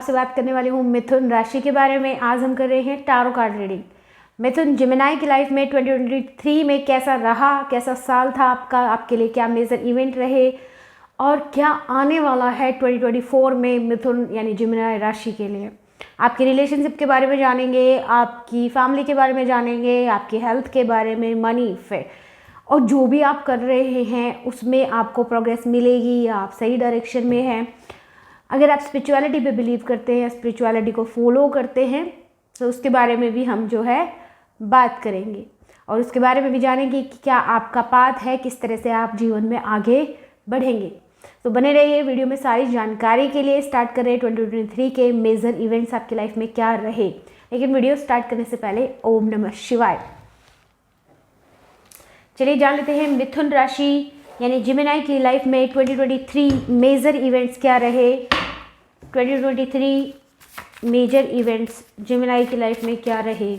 आपसे बात करने वाली हूँ मिथुन राशि के बारे में। आज हम कर रहे हैं टारो कार्ड रीडिंग। मिथुन जिमिनाई की लाइफ में 2023 में कैसा रहा, कैसा साल था आपका, आपके लिए क्या मेजर इवेंट रहे और क्या आने वाला है 2024 में मिथुन यानी जिमिनाई राशि के लिए। आपकी रिलेशनशिप के बारे में जानेंगे, आपकी फैमिली के बारे में जानेंगे, आपकी हेल्थ के बारे में, मनी पे, और जो भी आप कर रहे हैं उसमें आपको प्रोग्रेस मिलेगी या आप सही डायरेक्शन में हैं। अगर आप स्पिरिचुअलिटी पे बिलीव करते हैं, स्पिरिचुअलिटी को फॉलो करते हैं, तो उसके बारे में भी हम जो है बात करेंगे और उसके बारे में भी जानेंगे कि क्या आपका पाथ है, किस तरह से आप जीवन में आगे बढ़ेंगे। तो बने रहिए वीडियो में। सारी जानकारी के लिए स्टार्ट कर रहे हैं 2023 के मेजर इवेंट्स आपकी लाइफ में क्या रहे। लेकिन वीडियो स्टार्ट करने से पहले ओम नमः शिवाय। चलिए जान लेते हैं मिथुन राशि यानी जिमिनाई की लाइफ में 2023 मेजर इवेंट्स क्या रहे। 2023 मेजर इवेंट्स जिमिनाई की लाइफ में क्या रहे।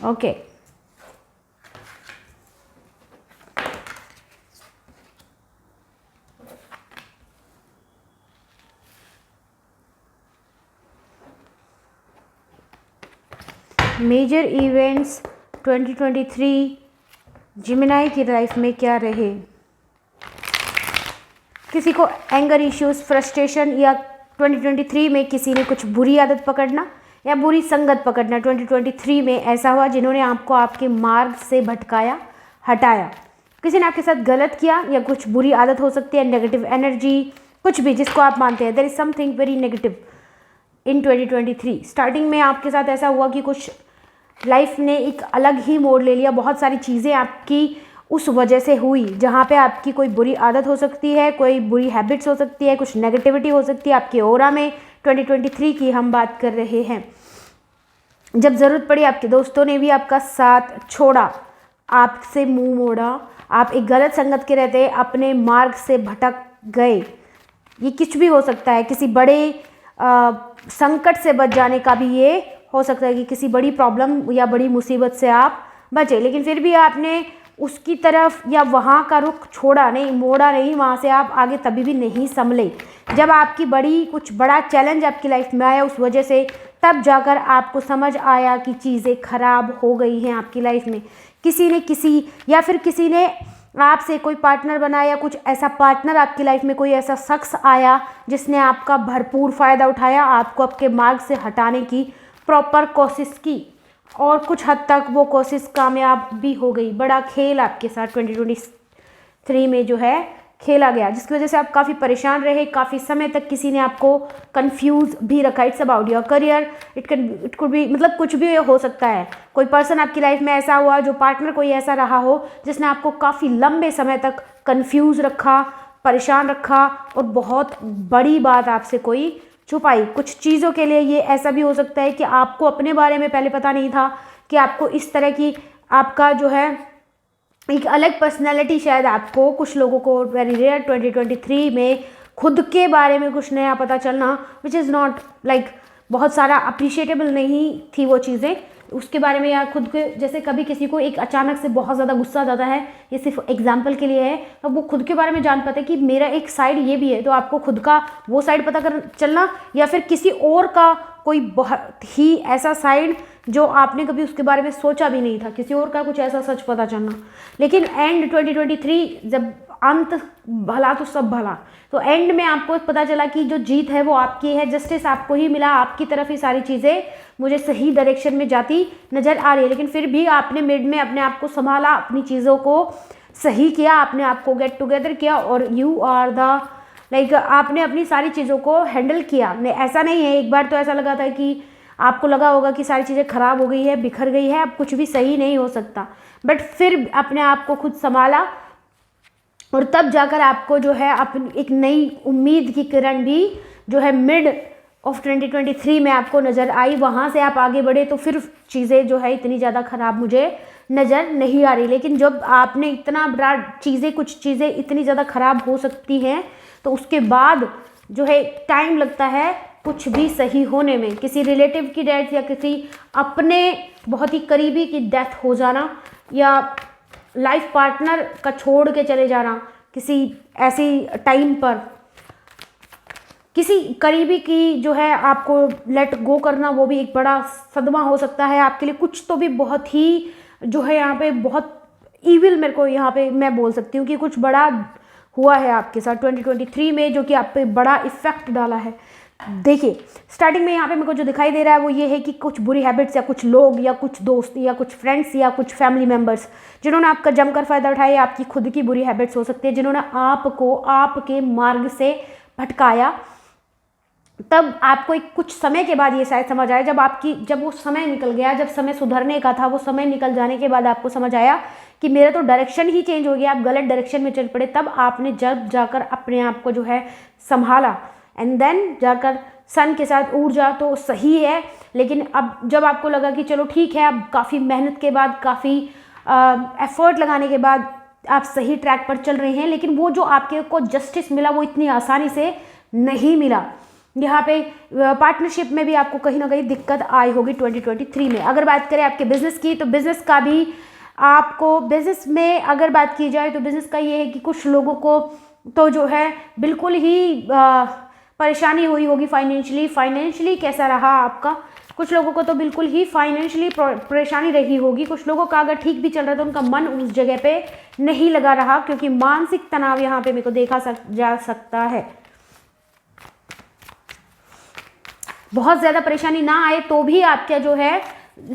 ओके मेजर इवेंट्स 2023 जिमिनाई की लाइफ में क्या रहे। किसी को एंगर इश्यूज, फ्रस्ट्रेशन या 2023 में किसी ने कुछ बुरी आदत पकड़ना या बुरी संगत पकड़ना 2023 में ऐसा हुआ जिन्होंने आपको आपके मार्ग से भटकाया, हटाया। किसी ने आपके साथ गलत किया या कुछ बुरी आदत हो सकती है, नेगेटिव एनर्जी, कुछ भी जिसको आप मानते हैं। There is something very negative in 2023। Starting में आपके साथ ऐसा हुआ कि कुछ लाइफ ने एक अलग ही मोड़ ले लिया। बहुत सारी चीज़ें आपकी उस वजह से हुई जहाँ पे आपकी कोई बुरी आदत हो सकती है, कोई बुरी हैबिट्स हो सकती है, कुछ नेगेटिविटी हो सकती है आपके ऑरा में। 2023 की हम बात कर रहे हैं। जब ज़रूरत पड़ी आपके दोस्तों ने भी आपका साथ छोड़ा, आपसे मुंह मोड़ा, आप एक गलत संगत के रहते अपने मार्ग से भटक गए। ये कुछ भी हो सकता है। किसी बड़े संकट से बच जाने का भी ये हो सकता है कि किसी बड़ी प्रॉब्लम या बड़ी मुसीबत से आप बचे, लेकिन फिर भी आपने उसकी तरफ या वहाँ का रुख छोड़ा नहीं, मोड़ा नहीं, वहाँ से आप आगे तभी भी नहीं संभले। जब आपकी कुछ बड़ा चैलेंज आपकी लाइफ में आया उस वजह से, तब जाकर आपको समझ आया कि चीज़ें खराब हो गई हैं आपकी लाइफ में। किसी ने आपसे कोई पार्टनर बनाया, कुछ ऐसा पार्टनर आपकी लाइफ में, कोई ऐसा शख्स आया जिसने आपका भरपूर फ़ायदा उठाया, आपको आपके मार्ग से हटाने की प्रॉपर कोशिश की और कुछ हद तक वो कोशिश कामयाब भी हो गई। बड़ा खेल आपके साथ 2023 में जो है खेला गया, जिसकी वजह से आप काफ़ी परेशान रहे। काफ़ी समय तक किसी ने आपको कंफ्यूज भी रखा। It's about your career, it could be, मतलब कुछ भी हो सकता है। कोई पर्सन आपकी लाइफ में ऐसा हुआ, जो पार्टनर कोई ऐसा रहा हो जिसने आपको काफ़ी लंबे समय तक कंफ्यूज रखा, परेशान रखा और बहुत बड़ी बात आपसे कोई छुपाई। कुछ चीज़ों के लिए ये ऐसा भी हो सकता है कि आपको अपने बारे में पहले पता नहीं था कि आपको इस तरह की, आपका जो है एक अलग पर्सनैलिटी, शायद आपको, कुछ लोगों को वेरी रेयर 2023 में खुद के बारे में कुछ नया पता चलना, विच इज़ नॉट लाइक बहुत सारा अप्रिशिएटेबल नहीं थी वो चीज़ें उसके बारे में। या खुद के, जैसे कभी किसी को एक अचानक से बहुत ज़्यादा गुस्सा आ जाता है, ये सिर्फ एग्जाम्पल के लिए है, तो वो खुद के बारे में जान पाते कि मेरा एक साइड ये भी है, तो आपको खुद का वो साइड पता कर चलना, या फिर किसी और का कोई बहुत ही ऐसा साइड जो आपने कभी उसके बारे में सोचा भी नहीं था, किसी और का कुछ ऐसा सच पता चलना। लेकिन एंड 2023 जब अंत भला तो सब भला, तो एंड में आपको पता चला कि जो जीत है वो आपकी है, जस्टिस आपको ही मिला, आपकी तरफ ही सारी चीज़ें मुझे सही डायरेक्शन में जाती नज़र आ रही है। लेकिन फिर भी आपने मिड में अपने आप को संभाला, अपनी चीज़ों को सही किया, अपने आप को गेट टुगेदर किया और यू आर द लाइक आपने अपनी सारी चीज़ों को हैंडल किया। ऐसा नहीं है, एक बार तो ऐसा लगा था कि आपको लगा होगा कि सारी चीज़ें ख़राब हो गई है, बिखर गई है, अब कुछ भी सही नहीं हो सकता, बट फिर अपने आप को खुद संभाला और तब जाकर आपको जो है अपनी एक नई उम्मीद की किरण भी जो है मिड ऑफ 2023 में आपको नज़र आई। वहाँ से आप आगे बढ़े तो फिर चीज़ें जो है इतनी ज़्यादा ख़राब मुझे नज़र नहीं आ रही। लेकिन जब आपने इतना बड़ा कुछ चीज़ें इतनी ज़्यादा ख़राब हो सकती हैं, तो उसके बाद जो है टाइम लगता है कुछ भी सही होने में। किसी रिलेटिव की डेथ या किसी अपने बहुत ही करीबी की डेथ हो जाना या लाइफ पार्टनर का छोड़ के चले जाना किसी ऐसी टाइम पर, किसी करीबी की जो है आपको लेट गो करना, वो भी एक बड़ा सदमा हो सकता है आपके लिए। कुछ तो भी बहुत ही जो है यहाँ पे बहुत ईविल, मेरे को यहाँ पे मैं बोल सकती हूँ कि कुछ बड़ा हुआ है आपके साथ 2023 में, जो कि आप पे बड़ा इफेक्ट डाला है। देखिए स्टार्टिंग में यहाँ पे मेरे को जो दिखाई दे रहा है वो ये है कि कुछ बुरी हैबिट्स या कुछ लोग या कुछ दोस्त या कुछ फ्रेंड्स या कुछ फैमिली मेम्बर्स जिन्होंने आपका जमकर फ़ायदा उठाया, आपकी खुद की बुरी हैबिट्स हो सकती है, जिन्होंने आपको आपके मार्ग से भटकाया। तब आपको एक कुछ समय के बाद ये शायद समझ आया, जब वो समय निकल गया, जब समय सुधरने का था, वो समय निकल जाने के बाद आपको समझ आया कि मेरा तो डायरेक्शन ही चेंज हो गया, आप गलत डायरेक्शन में चल पड़े। तब आपने जब जाकर अपने आप को जो है संभाला, एंड देन जाकर सन के साथ ऊर्जा तो सही है, लेकिन अब जब आपको लगा कि चलो ठीक है, अब काफ़ी मेहनत के बाद, काफ़ी एफर्ट लगाने के बाद आप सही ट्रैक पर चल रहे हैं, लेकिन वो जो आपके को जस्टिस मिला वो इतनी आसानी से नहीं मिला। यहाँ पे पार्टनरशिप में भी आपको कहीं ना कहीं दिक्कत आई होगी 2023 में। अगर बात करें आपके बिजनेस की, तो बिजनेस का भी आपको, बिजनेस में अगर बात की जाए तो बिजनेस का ये है कि कुछ लोगों को तो जो है बिल्कुल ही परेशानी हुई होगी फाइनेंशियली कैसा रहा आपका। कुछ लोगों को तो बिल्कुल ही फाइनेंशियली परेशानी रही होगी। कुछ लोगों का अगर ठीक भी चल रहा है तो उनका मन उस जगह पे नहीं लगा रहा, क्योंकि मानसिक तनाव यहाँ पे मेरे को देखा जा सकता है। बहुत ज़्यादा परेशानी ना आए तो भी आपका जो है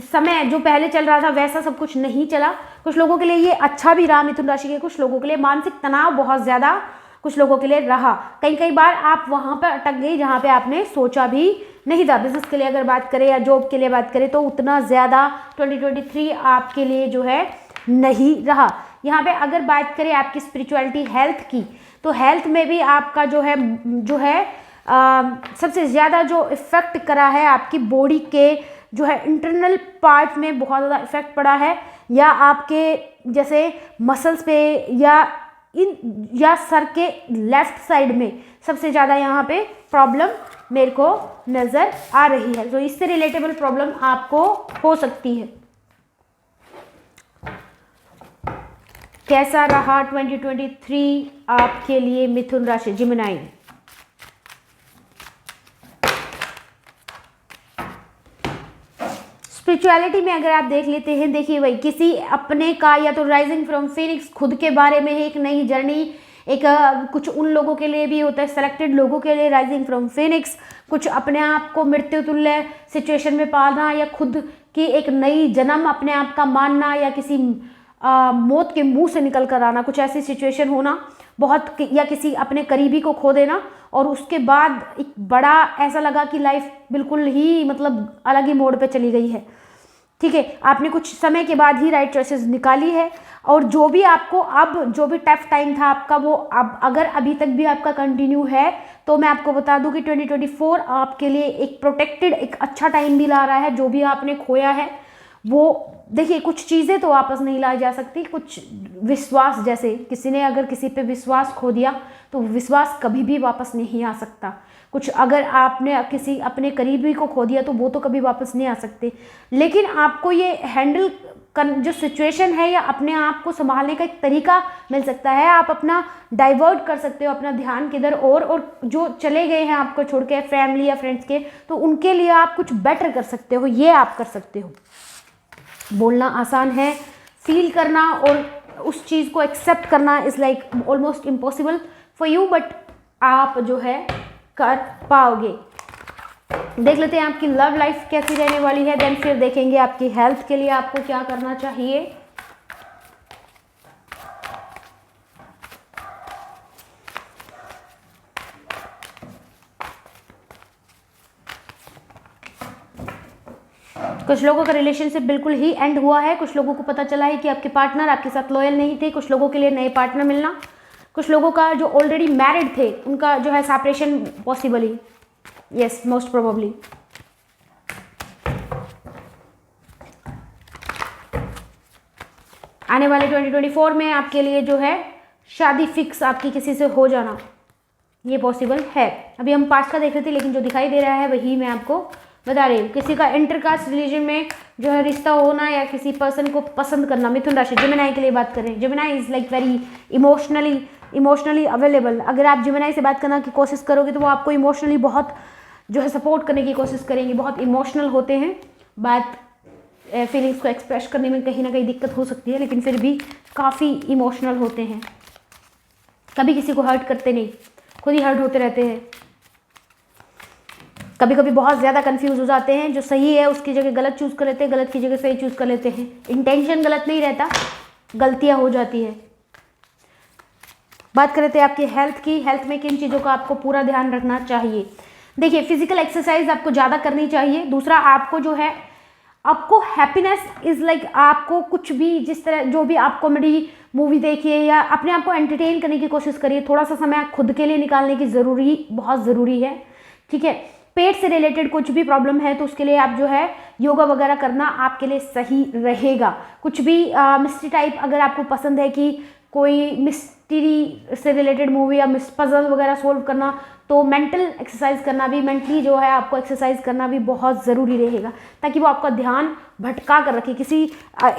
समय जो पहले चल रहा था वैसा सब कुछ नहीं चला। कुछ लोगों के लिए ये अच्छा भी रहा मिथुन राशि के, कुछ लोगों के लिए मानसिक तनाव बहुत ज़्यादा कुछ लोगों के लिए रहा। कई बार आप वहाँ पर अटक गई जहाँ पे आपने सोचा भी नहीं था। बिजनेस के लिए अगर बात करें या जॉब के लिए बात करें तो उतना ज़्यादा 2023 आपके लिए जो है नहीं रहा। यहाँ पे अगर बात करें आपकी स्पिरिचुअलिटी हेल्थ की, तो हेल्थ में भी आपका जो है सबसे ज़्यादा जो इफ़ेक्ट करा है आपकी बॉडी के जो है इंटरनल पार्ट में बहुत ज़्यादा इफेक्ट पड़ा है, या आपके जैसे मसल्स पे या सर के लेफ्ट साइड में सबसे ज़्यादा यहाँ पे प्रॉब्लम मेरे को नज़र आ रही है। तो इससे रिलेटेबल प्रॉब्लम आपको हो सकती है। कैसा रहा 2023 आपके लिए मिथुन राशि जिमिनाई? स्पिरिचुअलिटी में अगर आप देख लेते हैं, देखिए भाई किसी अपने का या तो राइजिंग फ्रॉम फिनिक्स खुद के बारे में एक नई जर्नी, एक कुछ उन लोगों के लिए भी होता है, सेलेक्टेड लोगों के लिए राइजिंग फ्रॉम फिनिक्स, कुछ अपने आप को मृत्यु तुल्य सिचुएशन में पाना या खुद की एक नई जन्म अपने आप का मानना या किसी मौत के मुंह से निकल कर आना, कुछ ऐसी सिचुएशन होना बहुत, या किसी अपने करीबी को खो देना और उसके बाद एक बड़ा ऐसा लगा कि लाइफ बिल्कुल ही मतलब अलग ही मोड़ पे चली गई है। ठीक है, आपने कुछ समय के बाद ही राइट चॉइसेस निकाली है, और जो भी आपको अब जो भी टफ टाइम था आपका, वो अब अगर अभी तक भी आपका कंटिन्यू है तो मैं आपको बता दूं कि 2024 आपके लिए एक प्रोटेक्टेड, एक अच्छा टाइम भी ला रहा है। जो भी आपने खोया है वो देखिए, कुछ चीज़ें तो वापस नहीं लाई जा सकती, कुछ विश्वास, जैसे किसी ने अगर किसी पे विश्वास खो दिया तो विश्वास कभी भी वापस नहीं आ सकता। कुछ अगर आपने किसी अपने करीबी को खो दिया तो वो तो कभी वापस नहीं आ सकते। लेकिन आपको ये हैंडल जो सिचुएशन है या अपने आप को संभालने का एक तरीका मिल सकता है। आप अपना डाइवर्ट कर सकते हो अपना ध्यान किधर, और जो चले गए हैं आपको छोड़ के फैमिली या फ्रेंड्स के, तो उनके लिए आप कुछ बेटर कर सकते हो, ये आप कर सकते हो। बोलना आसान है, फील करना और उस चीज़ को एक्सेप्ट करना is like almost impossible for you, but आप जो है कर पाओगे। देख लेते हैं आपकी लव लाइफ कैसी रहने वाली है, देन फिर देखेंगे आपकी हेल्थ के लिए आपको क्या करना चाहिए। कुछ लोगों का रिलेशनशिप बिल्कुल ही एंड हुआ है, कुछ लोगों को पता चला है कि आपके पार्टनर आपके साथ लॉयल नहीं थे, कुछ लोगों के लिए नए पार्टनर मिलना, कुछ लोगों का जो ऑलरेडी मैरिड थे उनका जो है separation possibly, yes most probably. आने वाले 2024 में आपके लिए जो है शादी फिक्स आपकी किसी से हो जाना, ये पॉसिबल है। अभी हम पास्ट का देख रहे थे, लेकिन जो दिखाई दे रहा है वही मैं आपको बता रही हूँ। किसी का इंटरकास्ट रिलीजन में जो है रिश्ता होना या किसी पर्सन को पसंद करना। मिथुन राशि, जेमिनाई के लिए बात करें, Gemini is like very emotionally available. अगर आप जेमिनाई से बात करने की कोशिश करोगे तो वो आपको इमोशनली बहुत जो है सपोर्ट करने की कोशिश करेंगे, बहुत इमोशनल होते हैं। बात फीलिंग्स को एक्सप्रेस करने में कहीं ना कहीं दिक्कत हो सकती है, लेकिन फिर भी काफ़ी इमोशनल होते हैं। कभी किसी को हर्ट करते नहीं, खुद ही हर्ट होते रहते हैं। कभी कभी बहुत ज़्यादा कंफ्यूज हो जाते हैं, जो सही है उसकी जगह गलत चूज़ कर लेते हैं, गलत की जगह सही चूज़ कर लेते हैं। इंटेंशन गलत नहीं रहता, गलतियाँ हो जाती है। बात कर रहे थे आपकी हेल्थ की। हेल्थ में किन चीज़ों का आपको पूरा ध्यान रखना चाहिए। देखिए, फिजिकल एक्सरसाइज आपको ज़्यादा करनी चाहिए। दूसरा, आपको जो है आपको हैप्पीनेस इज़ लाइक आपको कुछ भी जिस तरह जो भी आप कॉमेडी मूवी देखिए या अपने आप को एंटरटेन करने की कोशिश करिए। थोड़ा सा समय खुद के लिए निकालने की बहुत ज़रूरी है, ठीक है। पेट से रिलेटेड कुछ भी प्रॉब्लम है तो उसके लिए आप जो है योगा वगैरह करना आपके लिए सही रहेगा। कुछ भी मिस्ट्री टाइप अगर आपको पसंद है कि कोई मिस्ट्री से रिलेटेड मूवी या पजल वगैरह सोल्व करना, तो मेंटल एक्सरसाइज करना भी, मेंटली जो है आपको एक्सरसाइज करना भी बहुत ज़रूरी रहेगा, ताकि वो आपका ध्यान भटका कर रखे। किसी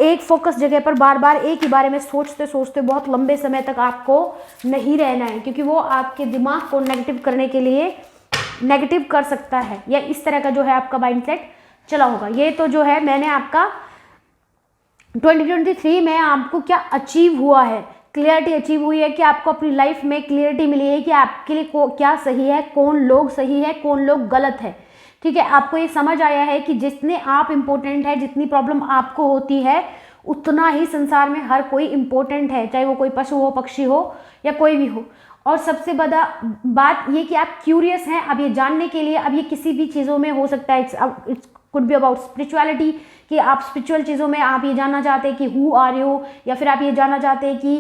एक फोकस जगह पर बार बार एक ही बारे में सोचते सोचते बहुत लंबे समय तक आपको नहीं रहना है, क्योंकि वो आपके दिमाग को नेगेटिव करने के लिए नेगेटिव कर सकता है, या इस तरह का जो है आपका माइंडसेट चला होगा। ये तो जो है मैंने आपका 2023 में आपको क्या अचीव हुआ है, क्लियरिटी अचीव हुई है कि आपको अपनी लाइफ में क्लियरिटी मिली है कि आपके लिए क्या सही है, कौन लोग सही है, कौन लोग गलत है, ठीक है। आपको ये समझ आया है कि जितने आप इम्पोर्टेंट है, जितनी प्रॉब्लम आपको होती है, उतना ही संसार में हर कोई इम्पोर्टेंट है, चाहे वो कोई पशु हो, पक्षी हो या कोई भी हो। और सबसे बड़ा बात ये कि आप क्यूरियस हैं अब ये जानने के लिए। अब ये किसी भी चीज़ों में हो सकता है, it's could be about spirituality, कि आप स्पिरिचुअल चीज़ों में आप ये जानना चाहते हैं कि हु आर यू, या फिर आप ये जानना चाहते हैं कि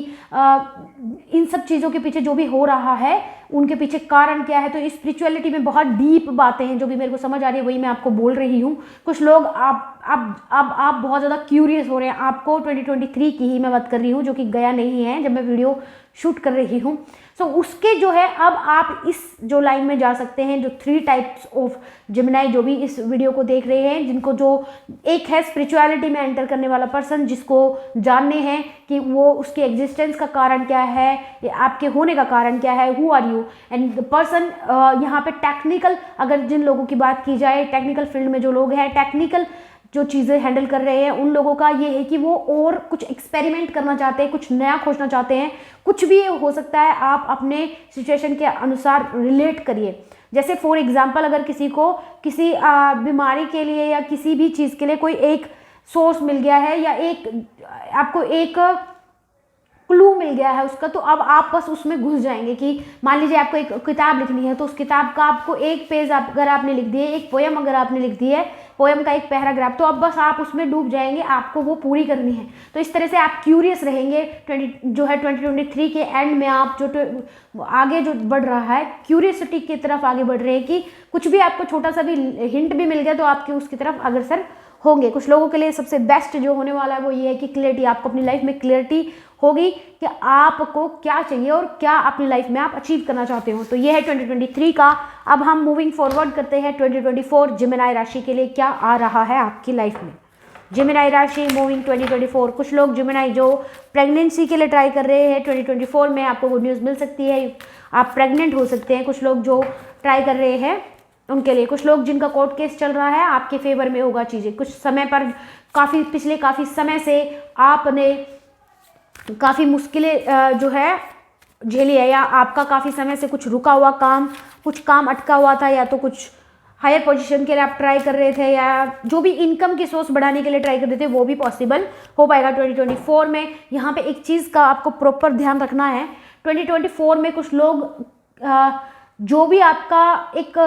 इन सब चीज़ों के पीछे जो भी हो रहा है उनके पीछे कारण क्या है। तो इस स्पिरिचुअलिटी में बहुत डीप बातें हैं, जो भी मेरे को समझ आ रही है वही मैं आपको बोल रही हूँ। कुछ लोग आप बहुत ज़्यादा क्यूरियस हो रहे हैं। आपको 2023 की ही मैं बात कर रही हूँ, जो कि गया नहीं है जब मैं वीडियो शूट कर रही हूँ। सो उसके जो है अब आप इस जो लाइन में जा सकते हैं, जो 3 टाइप्स ऑफ जेमिनाई जो भी इस वीडियो को देख रहे हैं, जिनको जो एक है स्पिरिचुअलिटी में एंटर करने वाला पर्सन, जिसको जानने हैं कि वो उसके एग्जिस्टेंस का कारण क्या है, या आपके होने का कारण क्या है, who are you. And the person यहाँ पे टेक्निकल, अगर जिन लोगों की बात की जाए, टेक्निकल फील्ड में जो लोग हैं, टेक्निकल जो चीज़ें हैंडल कर रहे हैं, उन लोगों का ये है कि वो और कुछ एक्सपेरिमेंट करना चाहते हैं, कुछ नया खोजना चाहते हैं। कुछ भी हो सकता है, आप अपने सिचुएशन के अनुसार रिलेट करिए। जैसे फॉर एग्जांपल, अगर किसी को किसी बीमारी के लिए या किसी भी चीज़ के लिए कोई एक सोर्स मिल गया है, या आपको एक क्लू मिल गया है उसका, तो अब आप बस उसमें घुस जाएंगे। कि मान लीजिए आपको एक किताब लिखनी है, तो उस किताब का आपको एक पेज अगर आपने लिख दिए, एक पोयम अगर आपने लिख दी है, पोयम का एक पैराग्राफ, तो अब बस आप उसमें डूब जाएंगे, आपको वो पूरी करनी है। तो इस तरह से आप क्यूरियस रहेंगे। 2023 के एंड में आप जो आगे जो बढ़ रहा है, क्यूरियसिटी की तरफ आगे बढ़ रहे हैं, कि कुछ भी आपको छोटा सा भी हिंट भी मिल गया तो आपके उसकी तरफ अग्रसर होंगे। कुछ लोगों के लिए सबसे बेस्ट जो होने वाला है वो ये है कि क्लियरिटी, आपको अपनी लाइफ में क्लियरिटी होगी कि आपको क्या चाहिए और क्या अपनी लाइफ में आप अचीव करना चाहते हो। तो ये है 2023 का। अब हम मूविंग फॉरवर्ड करते हैं 2024 जेमिनाई राशि के लिए क्या आ रहा है आपकी लाइफ में। जेमिनाई राशि मूविंग 2024। कुछ लोग जेमिनाई जो प्रेगनेंसी के लिए ट्राई कर रहे हैं, 2024 में आपको गुड न्यूज़ मिल सकती है, आप प्रेग्नेंट हो सकते हैं। कुछ लोग जो ट्राई कर रहे हैं उनके लिए। कुछ लोग जिनका कोर्ट केस चल रहा है, आपके फेवर में होगा चीज़ें। कुछ समय पर पिछले काफ़ी समय से आपने काफ़ी मुश्किलें जो है झेली है, या आपका काफ़ी समय से कुछ रुका हुआ काम, कुछ काम अटका हुआ था, या तो कुछ हायर पोजीशन के लिए आप ट्राई कर रहे थे, या जो भी इनकम की सोर्स बढ़ाने के लिए ट्राई कर रहे थे, वो भी पॉसिबल हो पाएगा 2024 में। यहाँ पे एक चीज़ का आपको प्रॉपर ध्यान रखना है। 2024 में कुछ लोग जो भी आपका एक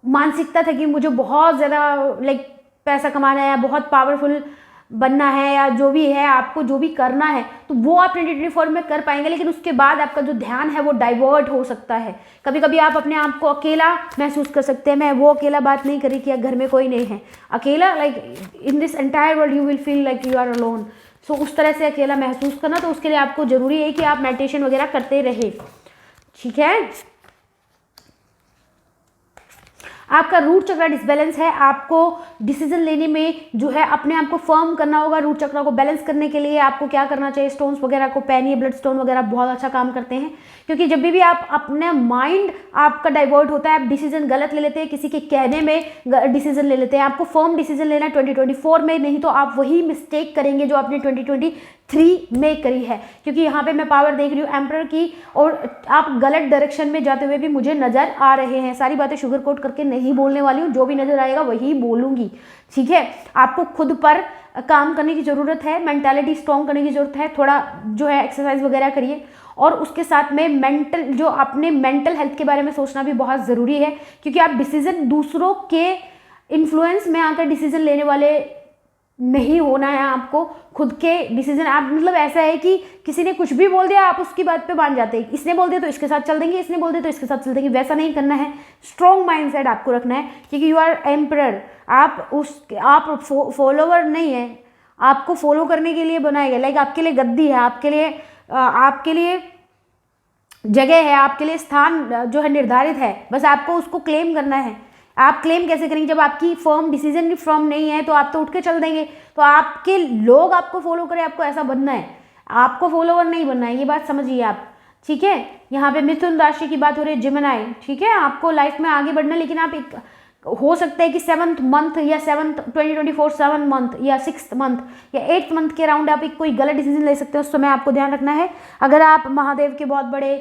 मानसिकता था कि मुझे बहुत ज़्यादा लाइक पैसा कमाना है, या बहुत पावरफुल बनना है, या जो भी है आपको जो भी करना है, तो वो आप 2024 में कर पाएंगे। लेकिन उसके बाद आपका जो ध्यान है वो डाइवर्ट हो सकता है। कभी कभी आप अपने आप को अकेला महसूस कर सकते हैं। मैं वो अकेला बात नहीं करी कि घर में कोई नहीं है, अकेला like in this entire world you will feel like you are alone. So उस तरह से अकेला महसूस करना, तो उसके लिए आपको ज़रूरी है कि आप मेडिटेशन वगैरह करते रहे। ठीक है। आपका रूट चक्र डिसबैलेंस है, आपको डिसीजन लेने में जो है अपने आप को फर्म करना होगा। रूट चक्र को बैलेंस करने के लिए आपको क्या करना चाहिए, स्टोन्स वगैरह को, पेनी, ब्लड स्टोन वगैरह बहुत अच्छा काम करते हैं, क्योंकि जब भी आप अपने माइंड आपका डाइवर्ट होता है, आप डिसीजन गलत ले लेते हैं, किसी के कहने में डिसीजन ले लेते हैं। आपको फर्म डिसीजन लेना है 2024 में, नहीं तो आप वही मिस्टेक करेंगे जो आपने 2023 में करी है, क्योंकि यहाँ पे मैं पावर देख रही हूँ एम्परर की, और आप गलत डायरेक्शन में जाते हुए भी मुझे नजर आ रहे हैं। सारी बातें शुगर कोट करके नहीं बोलने वाली हूँ, जो भी नजर आएगा वही बोलूंगी, ठीक है। आपको खुद पर काम करने की जरूरत है, मेंटालिटी स्ट्रॉन्ग करने की जरूरत है, थोड़ा जो है एक्सरसाइज वगैरह करिए, और उसके साथ में मेंटल, जो अपने मेंटल हेल्थ के बारे में सोचना भी बहुत ज़रूरी है, क्योंकि आप डिसीजन दूसरों के इन्फ्लुएंस में आकर डिसीजन लेने वाले नहीं होना है। आपको खुद के डिसीजन, आप मतलब ऐसा है कि किसी ने कुछ भी बोल दिया आप उसकी बात पे मान जाते हैं, इसने बोल दिया तो इसके साथ चल देंगे, इसने बोल दिया तो इसके साथ चल देंगे, वैसा नहीं करना है। स्ट्रॉन्ग माइंडसेट आपको रखना है, क्योंकि यू आर एम्परर, आप फॉलोवर नहीं है, आपको फॉलो करने के लिए बनाया गया। लाइक आपके लिए गद्दी है, आपके लिए जगह है, आपके लिए स्थान जो है निर्धारित है, बस आपको उसको क्लेम करना है। आप क्लेम कैसे करेंगे जब आपकी फर्म डिसीजन फर्म नहीं है, तो आप तो उठ के चल देंगे, तो आपके लोग आपको फॉलो करें, आपको ऐसा बनना है, आपको फॉलोवर नहीं बनना है, ये बात समझिए आप, ठीक है। यहाँ पे मिथुन राशि की बात हो रही है, जिमिनाई, ठीक है। आपको लाइफ में आगे बढ़ना है, लेकिन आप एक हो सकता है कि 7th मंथ या 2024 7 मंथ या 6th मंथ या 8th मंथ के अराउंड आप एक कोई गलत डिसीजन ले सकते हो, उस समय आपको ध्यान रखना है। अगर आप महादेव के बहुत बड़े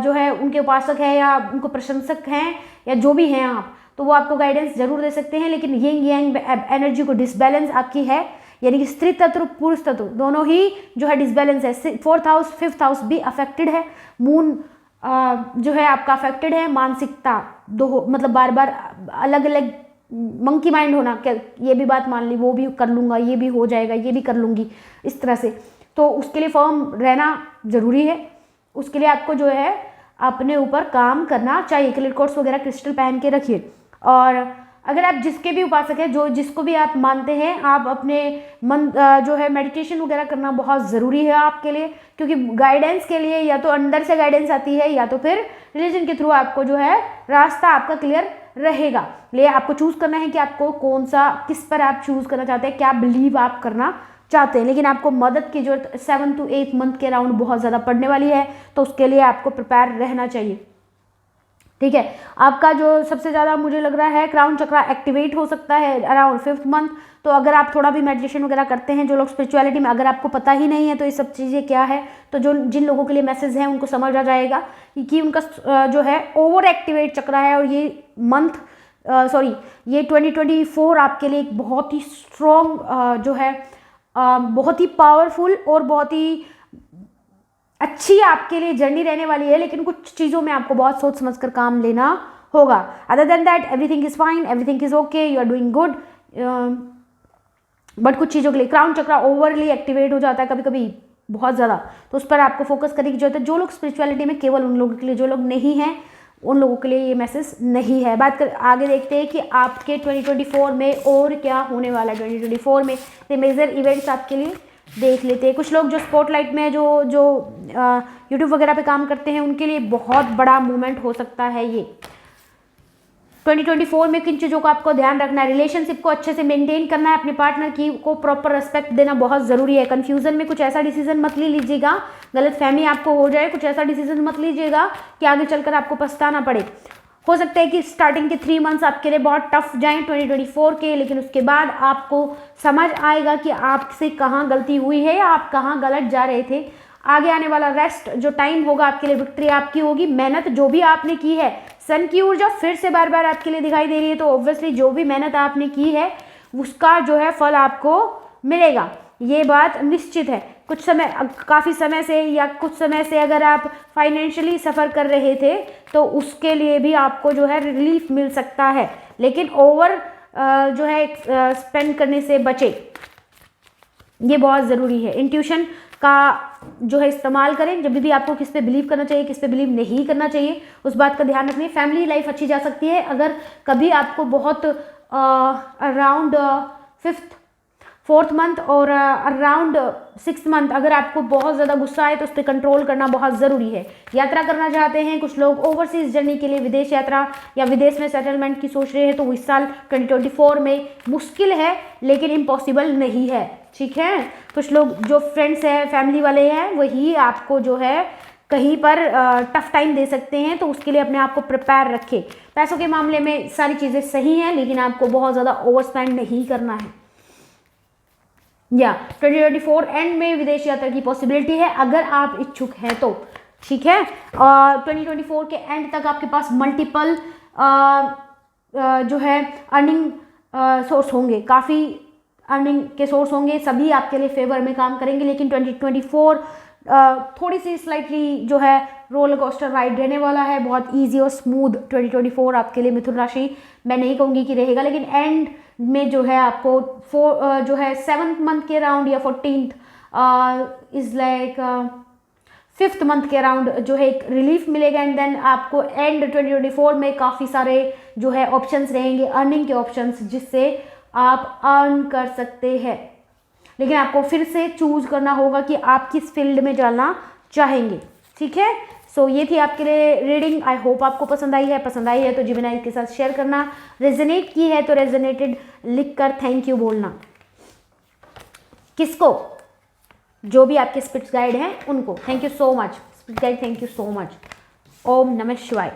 जो है उनके उपासक हैं या उनको प्रशंसक हैं या जो भी हैं आप, तो वो आपको गाइडेंस जरूर दे सकते हैं, लेकिन यिंग यांग एनर्जी को डिसबैलेंस आपकी है, यानी कि स्त्री तत्व पुरुष तत्व दोनों ही जो है डिसबैलेंस है। 4th हाउस 5th हाउस भी अफेक्टेड है, मून जो है आपका अफेक्टेड है। मानसिकता दो, मतलब बार बार अलग अलग मंकी माइंड होना, क्या ये भी बात मान ली, वो भी कर लूँगा, ये भी हो जाएगा, ये भी कर लूँगी, इस तरह से। तो उसके लिए फर्म रहना ज़रूरी है, उसके लिए आपको जो है अपने ऊपर काम करना चाहिए। क्लियर कोर्स वगैरह क्रिस्टल पहन के रखिए, और अगर आप जिसके भी उपासक हैं, जो जिसको भी आप मानते हैं, आप अपने मन जो है मेडिटेशन वगैरह करना बहुत ज़रूरी है आपके लिए, क्योंकि गाइडेंस के लिए या तो अंदर से गाइडेंस आती है या तो फिर रिलीजन के थ्रू आपको जो है रास्ता आपका क्लियर रहेगा। लिए आपको चूज़ करना है कि आपको कौन सा, किस पर आप चूज़ करना चाहते हैं, क्या बिलीव आप करना चाहते हैं। लेकिन आपको मदद की जरूरत 7 to 8 मंथ के अराउंड बहुत ज़्यादा पड़ने वाली है, तो उसके लिए आपको प्रिपेयर रहना चाहिए, ठीक है। आपका जो सबसे ज़्यादा मुझे लग रहा है क्राउन चक्रा एक्टिवेट हो सकता है अराउंड 5th मंथ। तो अगर आप थोड़ा भी मेडिटेशन वगैरह करते हैं, जो लोग स्पिरिचुअलिटी में, अगर आपको पता ही नहीं है तो ये सब चीज़ें क्या है, तो जिन लोगों के लिए मैसेज है उनको समझ आ जाएगा कि उनका जो है ओवर एक्टिवेट चक्रा है, और ये ये 2024 आपके लिए एक बहुत ही स्ट्रॉन्ग जो है बहुत ही पावरफुल और बहुत ही अच्छी आपके लिए जर्नी रहने वाली है। लेकिन कुछ चीज़ों में आपको बहुत सोच समझ कर काम लेना होगा। Other than that everything is fine, everything is okay, you are doing good. But कुछ चीज़ों के लिए क्राउन चक्रा ओवरली एक्टिवेट हो जाता है कभी कभी बहुत ज़्यादा, तो उस पर आपको फोकस करने की जरूरत है। जो लोग स्पिरिचुअलिटी में, केवल उन लोगों के लिए, जो लोग नहीं हैं उन लोगों के लिए ये मैसेज नहीं है। आगे देखते हैं कि आपके 2024 में और क्या होने वाला है। 2024 में ये मेजर इवेंट्स आपके लिए देख लेते हैं। कुछ लोग जो स्पॉटलाइट में जो यूट्यूब वगैरह पे काम करते हैं, उनके लिए बहुत बड़ा मूवमेंट हो सकता है ये 2024 में। किन चीज़ों को आपको ध्यान रखना है, रिलेशनशिप को अच्छे से मेंटेन करना है, अपने पार्टनर की को प्रॉपर रेस्पेक्ट देना बहुत ज़रूरी है। कन्फ्यूजन में कुछ ऐसा डिसीजन मत ले लीजिएगा, गलत फहमी आपको हो जाए, कुछ ऐसा डिसीजन मत लीजिएगा कि आगे चलकर आपको पछताना पड़े। हो सकता है कि स्टार्टिंग के 3 मंथ्स आपके लिए बहुत टफ जाएं 2024 के, लेकिन उसके बाद आपको समझ आएगा कि आपसे कहाँ गलती हुई है या आप कहाँ गलत जा रहे थे। आगे आने वाला रेस्ट जो टाइम होगा आपके लिए, विक्ट्री आपकी होगी। मेहनत जो भी आपने की है, सन की ऊर्जा फिर से बार बार आपके लिए दिखाई दे रही है, तो ऑब्वियसली जो भी मेहनत आपने की है उसका जो है फल आपको मिलेगा, ये बात निश्चित है। कुछ समय, काफ़ी समय से या कुछ समय से अगर आप फाइनेंशियली सफ़र कर रहे थे, तो उसके लिए भी आपको जो है रिलीफ मिल सकता है, लेकिन ओवर जो है स्पेंड करने से बचे, ये बहुत ज़रूरी है। इंट्यूशन का जो है इस्तेमाल करें, जब भी आपको किस पे बिलीव करना चाहिए, किस पे बिलीव नहीं करना चाहिए, उस बात का ध्यान रखिए। फैमिली लाइफ अच्छी जा सकती है अगर कभी आपको बहुत अराउंड 5th 4th मंथ और अराउंड 6th मंथ अगर आपको बहुत ज़्यादा गुस्सा है तो उस पर कंट्रोल करना बहुत ज़रूरी है। यात्रा करना चाहते हैं कुछ लोग ओवरसीज जर्नी के लिए, विदेश यात्रा या विदेश में सेटलमेंट की सोच रहे हैं, तो इस साल 2024 में मुश्किल है लेकिन इम्पॉसिबल नहीं है, ठीक है। कुछ लोग जो फ्रेंड्स हैं, फैमिली वाले हैं, वही आपको जो है कहीं पर टफ टाइम दे सकते हैं, तो उसके लिए अपने आप को प्रिपेयर रखें। पैसों के मामले में सारी चीज़ें सही हैं लेकिन आपको बहुत ज़्यादा ओवर स्पेंड नहीं करना है। 2024 एंड में विदेश यात्रा की पॉसिबिलिटी है अगर आप इच्छुक हैं तो, ठीक है। और 2024 के एंड तक आपके पास मल्टीपल जो है अर्निंग सोर्स होंगे, काफ़ी अर्निंग के सोर्स होंगे, सभी आपके लिए फेवर में काम करेंगे। लेकिन 2024 थोड़ी सी स्लाइटली जो है रोलर कोस्टर राइड रहने वाला है, बहुत इजी और स्मूथ 2024 आपके लिए मिथुन राशि मैं नहीं कहूँगी कि रहेगा, लेकिन एंड में जो है आपको जो है 7th मंथ के अराउंड या 14th is like 5th month के अराउंड जो है एक रिलीफ मिलेगा। एंड देन आपको एंड 2024 में काफ़ी सारे जो है ऑप्शंस रहेंगे, अर्निंग के ऑप्शंस, जिससे आप अर्न कर सकते हैं। लेकिन आपको फिर से चूज करना होगा कि आप किस फील्ड में जाना चाहेंगे, ठीक है। सो ये थी आपके लिए रीडिंग। आई होप आपको पसंद आई है। पसंद आई है तो जिमिनाई के साथ शेयर करना, रेजोनेट की है तो रेजोनेटेड लिखकर थैंक यू बोलना। किसको? जो भी आपके स्पिरिट गाइड हैं उनको thank you so much. Spirit guide thank you so much. ओम नमः शिवाय।